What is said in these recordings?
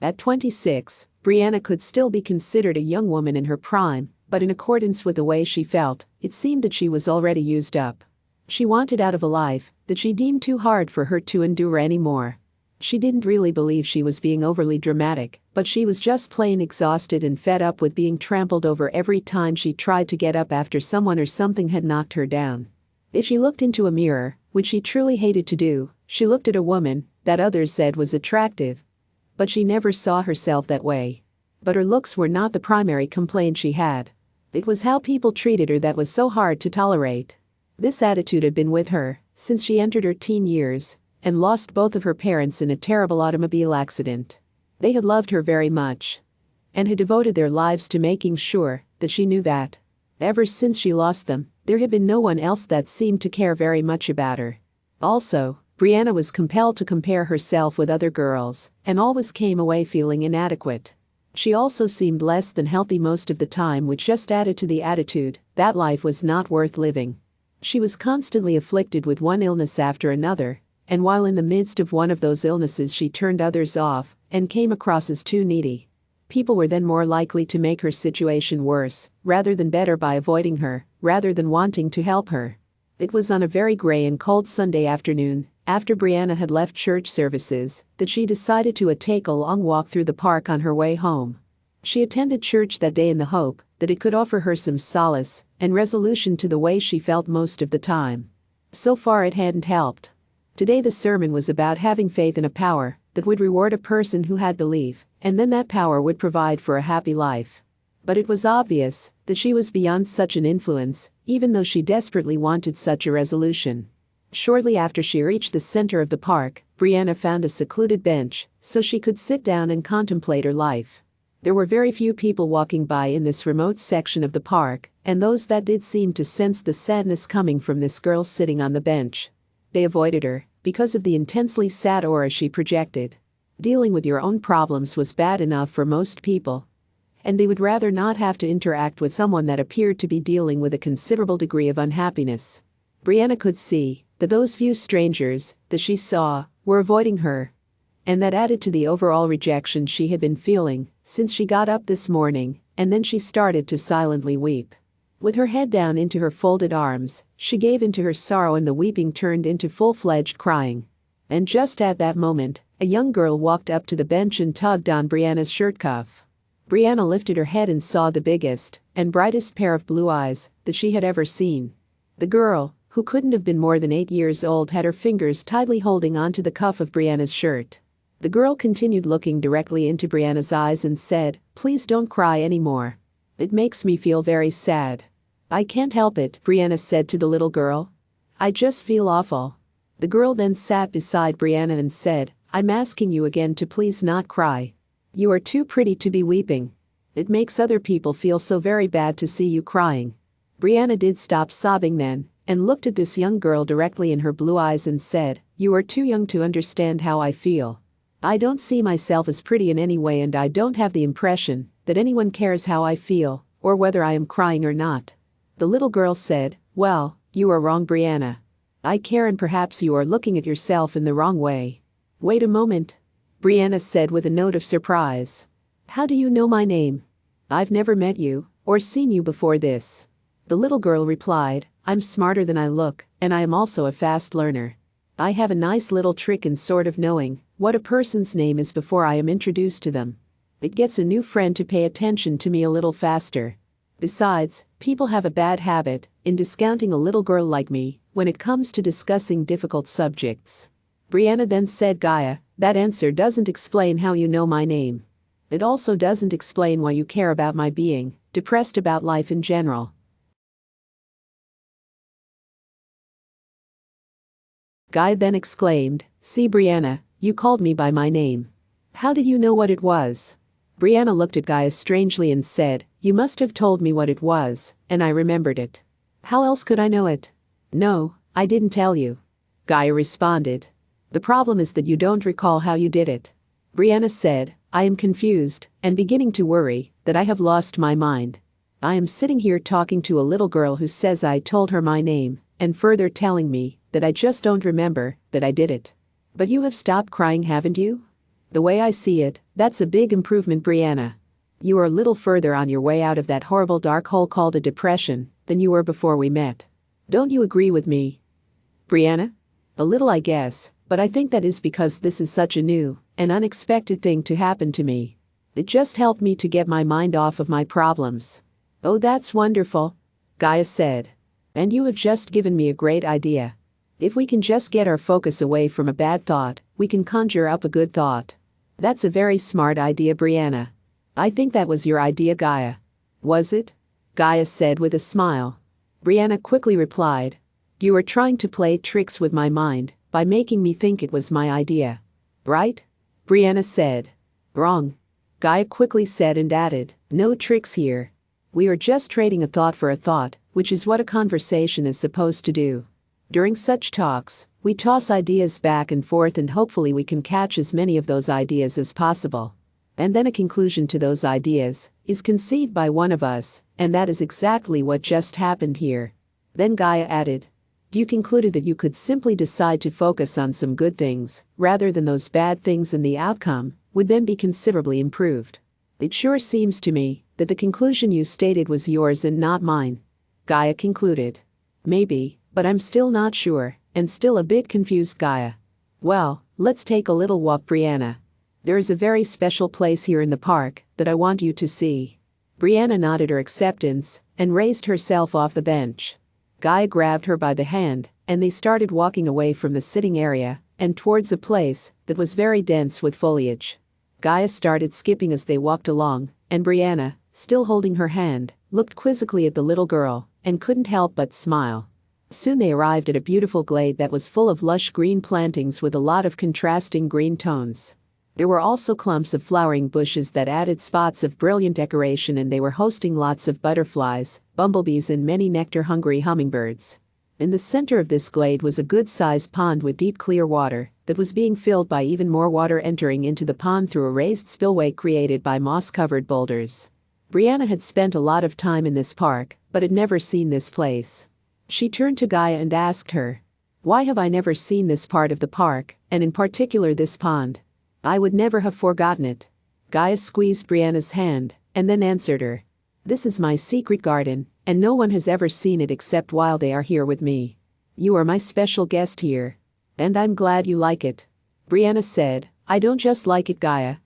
At 26, Brianna could still be considered a young woman in her prime, but in accordance with the way she felt, it seemed that she was already used up. She wanted out of a life that she deemed too hard for her to endure anymore. She didn't really believe she was being overly dramatic, but she was just plain exhausted and fed up with being trampled over every time she tried to get up after someone or something had knocked her down. If she looked into a mirror, which she truly hated to do, she looked at a woman that others said was attractive. But she never saw herself that way. But her looks were not the primary complaint she had. It was how people treated her that was so hard to tolerate. This attitude had been with her since she entered her teen years and lost both of her parents in a terrible automobile accident. They had loved her very much and had devoted their lives to making sure that she knew that. Ever since she lost them, there had been no one else that seemed to care very much about her. Also, Brianna was compelled to compare herself with other girls and always came away feeling inadequate. She also seemed less than healthy most of the time, which just added to the attitude that life was not worth living. She was constantly afflicted with one illness after another, and while in the midst of one of those illnesses she turned others off and came across as too needy. People were then more likely to make her situation worse, rather than better, by avoiding her, rather than wanting to help her. It was on a very gray and cold Sunday afternoon, after Brianna had left church services, that she decided to take a long walk through the park on her way home. She attended church that day in the hope that it could offer her some solace and resolution to the way she felt most of the time. So far it hadn't helped. Today the sermon was about having faith in a power that would reward a person who had belief, and then that power would provide for a happy life. But it was obvious that she was beyond such an influence, even though she desperately wanted such a resolution. Shortly after she reached the center of the park, Brianna found a secluded bench so she could sit down and contemplate her life. There were very few people walking by in this remote section of the park, and those that did seemed to sense the sadness coming from this girl sitting on the bench. They avoided her because of the intensely sad aura she projected. Dealing with your own problems was bad enough for most people, and they would rather not have to interact with someone that appeared to be dealing with a considerable degree of unhappiness. Brianna could see that those few strangers that she saw were avoiding her, and that added to the overall rejection she had been feeling since she got up this morning, and then she started to silently weep. With her head down into her folded arms, she gave into her sorrow, and the weeping turned into full-fledged crying. And just at that moment, a young girl walked up to the bench and tugged on Brianna's shirt cuff. Brianna lifted her head and saw the biggest and brightest pair of blue eyes that she had ever seen. The girl, who couldn't have been more than 8 years old, had her fingers tightly holding onto the cuff of Brianna's shirt. The girl continued looking directly into Brianna's eyes and said, "Please don't cry anymore. It makes me feel very sad." "I can't help it," Brianna said to the little girl. "I just feel awful." The girl then sat beside Brianna and said, "I'm asking you again to please not cry. You are too pretty to be weeping. It makes other people feel so very bad to see you crying." Brianna did stop sobbing then, and looked at this young girl directly in her blue eyes and said, "You are too young to understand how I feel. I don't see myself as pretty in any way, and I don't have the impression that anyone cares how I feel, or whether I am crying or not." The little girl said, "Well, you are wrong, Brianna. I care, and perhaps you are looking at yourself in the wrong way." "Wait a moment," Brianna said with a note of surprise. "How do you know my name? I've never met you or seen you before this." The little girl replied, "I'm smarter than I look, and I am also a fast learner. I have a nice little trick in sort of knowing what a person's name is before I am introduced to them. It gets a new friend to pay attention to me a little faster. Besides, people have a bad habit in discounting a little girl like me when it comes to discussing difficult subjects." Brianna then said, "Gaia, that answer doesn't explain how you know my name. It also doesn't explain why you care about my being depressed about life in general." Gaia then exclaimed, "See, Brianna, you called me by my name. How did you know what it was?" Brianna looked at Gaia strangely and said, "You must have told me what it was, and I remembered it. How else could I know it?" "No, I didn't tell you," Gaia responded. "The problem is that you don't recall how you did it." Brianna said, "I am confused and beginning to worry that I have lost my mind. I am sitting here talking to a little girl who says I told her my name, and further telling me that I just don't remember that I did it. But you have stopped crying, haven't you?" The way I see it, that's a big improvement, Brianna. You are a little further on your way out of that horrible dark hole called a depression than you were before we met. Don't you agree with me? Brianna? A little, I guess, but I think that is because this is such a new and unexpected thing to happen to me. It just helped me to get my mind off of my problems. Oh, that's wonderful, Gaia said. And you have just given me a great idea. If we can just get our focus away from a bad thought, we can conjure up a good thought. That's a very smart idea, Brianna. I think that was your idea, Gaia. Was it? Gaia said with a smile. Brianna quickly replied. You were trying to play tricks with my mind by making me think it was my idea. Right? Brianna said. Wrong. Gaia quickly said and added, no tricks here. We are just trading a thought for a thought, which is what a conversation is supposed to do. During such talks, we toss ideas back and forth and hopefully we can catch as many of those ideas as possible. And then a conclusion to those ideas is conceived by one of us, and that is exactly what just happened here. Then Gaia added, you concluded that you could simply decide to focus on some good things rather than those bad things, and the outcome would then be considerably improved. It sure seems to me that the conclusion you stated was yours and not mine. Gaia concluded. Maybe, but I'm still not sure, and still a bit confused, Gaia. Well, let's take a little walk, Brianna. There is a very special place here in the park that I want you to see. Brianna nodded her acceptance and raised herself off the bench. Gaia grabbed her by the hand, and they started walking away from the sitting area and towards a place that was very dense with foliage. Gaia started skipping as they walked along, and Brianna, still holding her hand, looked quizzically at the little girl and couldn't help but smile. Soon they arrived at a beautiful glade that was full of lush green plantings with a lot of contrasting green tones. There were also clumps of flowering bushes that added spots of brilliant decoration, and they were hosting lots of butterflies, bumblebees and many nectar-hungry hummingbirds. In the center of this glade was a good-sized pond with deep clear water that was being filled by even more water entering into the pond through a raised spillway created by moss-covered boulders. Brianna had spent a lot of time in this park, but had never seen this place. She turned to Gaia and asked her, why have I never seen this part of the park, and in particular this pond? I would never have forgotten it. Gaia squeezed Brianna's hand, and then answered her. This is my secret garden, and no one has ever seen it except while they are here with me. You are my special guest here. And I'm glad you like it. Brianna said, I don't just like it, Gaia.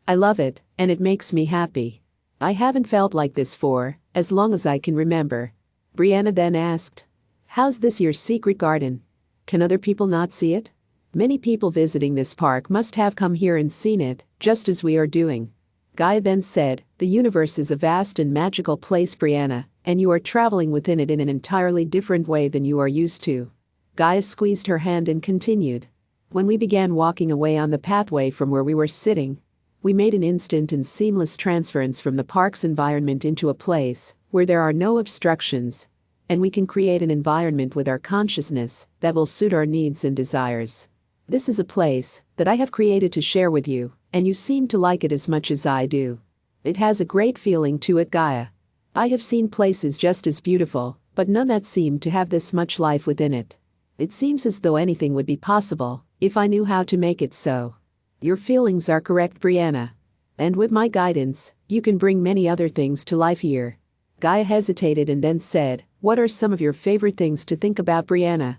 I love it, and it makes me happy. I haven't felt like this for as long as I can remember. Brianna then asked, how's this your secret garden? Can other people not see it? Many people visiting this park must have come here and seen it, just as we are doing. Gaia then said, the universe is a vast and magical place, Brianna, and you are traveling within it in an entirely different way than you are used to. Gaia squeezed her hand and continued. When we began walking away on the pathway from where we were sitting, we made an instant and seamless transference from the park's environment into a place where there are no obstructions, and we can create an environment with our consciousness that will suit our needs and desires. This is a place that I have created to share with you, and you seem to like it as much as I do. It has a great feeling to it, Gaia. I have seen places just as beautiful, but none that seem to have this much life within it. It seems as though anything would be possible if I knew how to make it so. Your feelings are correct, Brianna. And with my guidance, you can bring many other things to life here. Gaia hesitated and then said, what are some of your favorite things to think about, Brianna?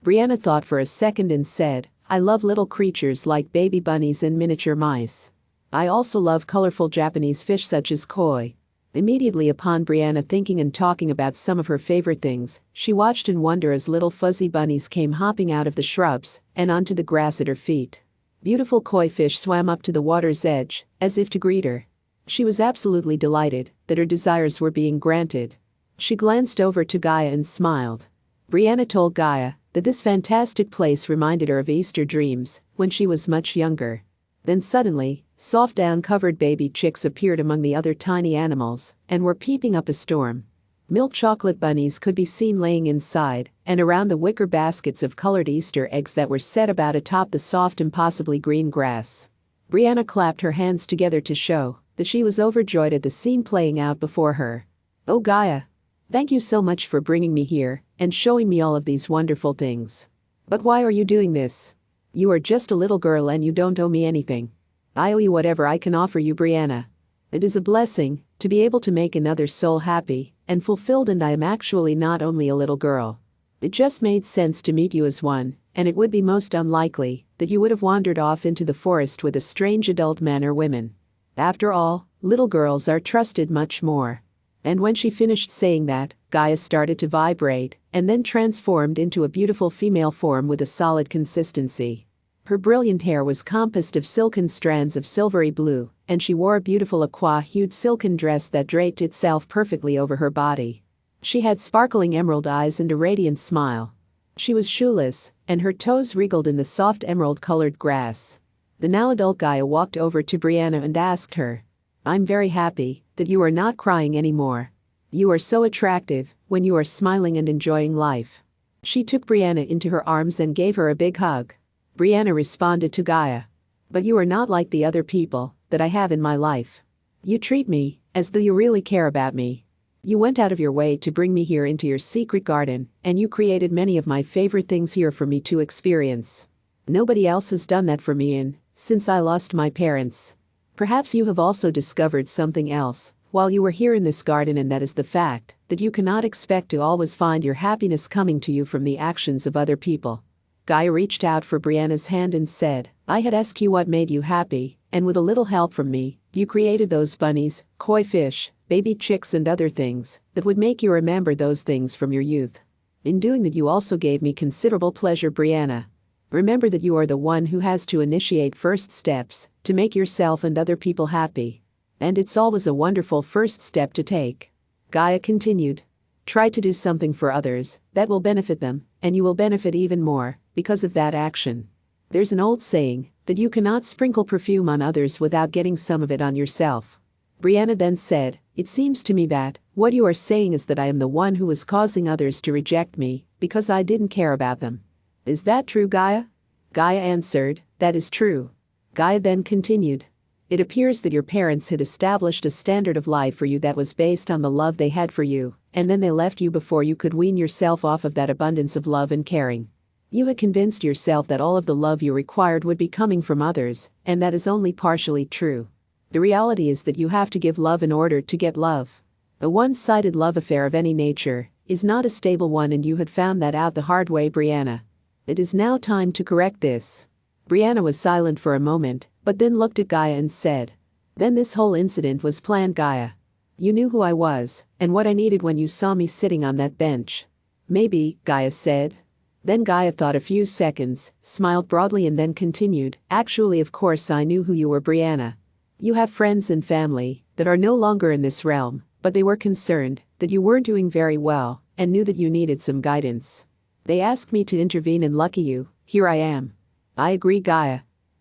Brianna thought for a second and said, I love little creatures like baby bunnies and miniature mice. I also love colorful Japanese fish such as koi. Immediately upon Brianna thinking and talking about some of her favorite things, she watched in wonder as little fuzzy bunnies came hopping out of the shrubs and onto the grass at her feet. Beautiful koi fish swam up to the water's edge, as if to greet her. She was absolutely delighted that her desires were being granted. She glanced over to Gaia and smiled. Brianna told Gaia that this fantastic place reminded her of Easter dreams when she was much younger. Then suddenly, soft down-covered baby chicks appeared among the other tiny animals and were peeping up a storm. Milk chocolate bunnies could be seen laying inside and around the wicker baskets of colored Easter eggs that were set about atop the soft and possibly green grass. Brianna clapped her hands together to show that she was overjoyed at the scene playing out before her. Oh, Gaia. Thank you so much for bringing me here and showing me all of these wonderful things. But why are you doing this? You are just a little girl and you don't owe me anything. I owe you whatever I can offer you, Brianna. It is a blessing to be able to make another soul happy and fulfilled, and I am actually not only a little girl. It just made sense to meet you as one, and it would be most unlikely that you would have wandered off into the forest with a strange adult man or women. After all, little girls are trusted much more. And when she finished saying that, Gaia started to vibrate and then transformed into a beautiful female form with a solid consistency. Her brilliant hair was compassed of silken strands of silvery blue, and she wore a beautiful aqua-hued silken dress that draped itself perfectly over her body. She had sparkling emerald eyes and a radiant smile. She was shoeless, and her toes wriggled in the soft emerald-colored grass. The now adult Gaia walked over to Brianna and asked her, "I'm very happy that you are not crying anymore. You are so attractive when you are smiling and enjoying life." She took Brianna into her arms and gave her a big hug. Brianna responded to Gaia, "But you are not like the other people that I have in my life. You treat me as though you really care about me. You went out of your way to bring me here into your secret garden, and you created many of my favorite things here for me to experience. Nobody else has done that for me since I lost my parents. Perhaps you have also discovered something else while you were here in this garden, and that is the fact that you cannot expect to always find your happiness coming to you from the actions of other people." Gaia reached out for Brianna's hand and said, "I had asked you what made you happy, and with a little help from me, you created those bunnies, koi fish, baby chicks and other things that would make you remember those things from your youth. In doing that, you also gave me considerable pleasure, Brianna. Remember that you are the one who has to initiate first steps to make yourself and other people happy. And it's always a wonderful first step to take." Gaia continued, "Try to do something for others that will benefit them, and you will benefit even more because of that action. There's an old saying that you cannot sprinkle perfume on others without getting some of it on yourself." Brianna then said, "It seems to me that what you are saying is that I am the one who is causing others to reject me because I didn't care about them. Is that true, Gaia?" Gaia answered, "That is true." Gaia then continued, "It appears that your parents had established a standard of life for you that was based on the love they had for you, and then they left you before you could wean yourself off of that abundance of love and caring. You had convinced yourself that all of the love you required would be coming from others, and that is only partially true. The reality is that you have to give love in order to get love. A one-sided love affair of any nature is not a stable one, and you had found that out the hard way, Brianna. It is now time to correct this." Brianna was silent for a moment, but then looked at Gaia and said, "Then this whole incident was planned, Gaia. You knew who I was and what I needed when you saw me sitting on that bench." "Maybe," Gaia said. Then Gaia thought a few seconds, smiled broadly and then continued, "Actually, of course I knew who you were, Brianna. You have friends and family that are no longer in this realm, but they were concerned that you weren't doing very well and knew that you needed some guidance. They asked me to intervene and lucky you, here I am." "I agree, Gaia.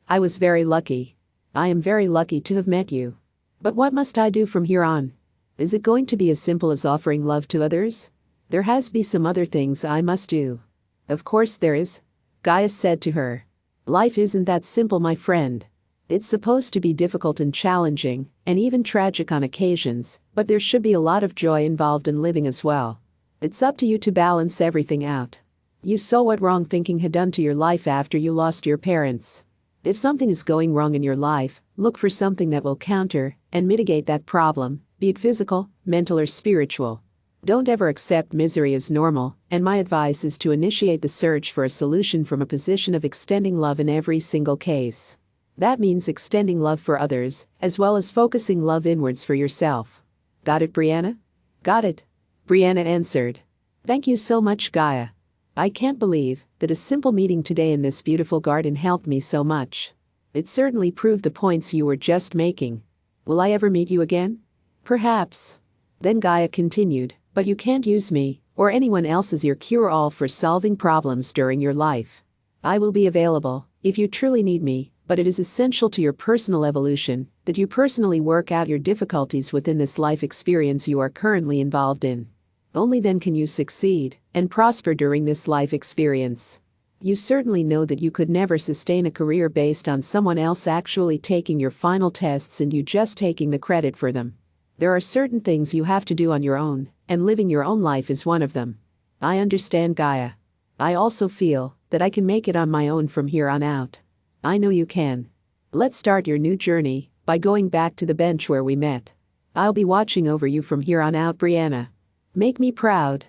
I was very lucky. I am very lucky to have met you. But what must I do from here on? Is it going to be as simple as offering love to others? There has to be some other things I must do." "Of course there is," Gaia said to her. "Life isn't that simple, my friend. It's supposed to be difficult and challenging, and even tragic on occasions, but there should be a lot of joy involved in living as well. It's up to you to balance everything out. You saw what wrong thinking had done to your life after you lost your parents. If something is going wrong in your life, look for something that will counter and mitigate that problem, be it physical, mental, or spiritual. Don't ever accept misery as normal, and my advice is to initiate the search for a solution from a position of extending love in every single case. That means extending love for others, as well as focusing love inwards for yourself. Got it, Brianna?" "Got it," Brianna answered. "Thank you so much, Gaia. I can't believe that a simple meeting today in this beautiful garden helped me so much. It certainly proved the points you were just making. Will I ever meet you again?" "Perhaps." Then Gaia continued, "But you can't use me or anyone else as your cure-all for solving problems during your life. I will be available if you truly need me, but it is essential to your personal evolution that you personally work out your difficulties within this life experience you are currently involved in. Only then can you succeed and prosper during this life experience. You certainly know that you could never sustain a career based on someone else actually taking your final tests and you just taking the credit for them. There are certain things you have to do on your own, and living your own life is one of them. I understand, Gaia. I also feel that I can make it on my own from here on out. I know you can. Let's start your new journey by going back to the bench where we met. I'll be watching over you from here on out, Brianna. Make me proud."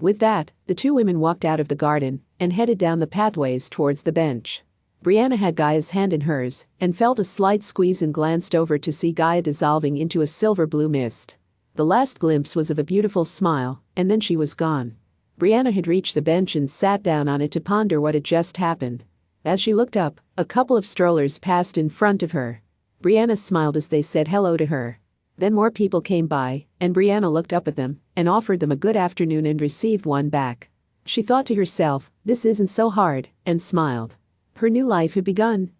With that, the two women walked out of the garden and headed down the pathways towards the bench. Brianna had Gaia's hand in hers and felt a slight squeeze and glanced over to see Gaia dissolving into a silver-blue mist. The last glimpse was of a beautiful smile, and then she was gone. Brianna had reached the bench and sat down on it to ponder what had just happened. As she looked up, a couple of strollers passed in front of her. Brianna smiled as they said hello to her. Then more people came by, and Brianna looked up at them and offered them a good afternoon and received one back. She thought to herself, "This isn't so hard," and smiled. Her new life had begun.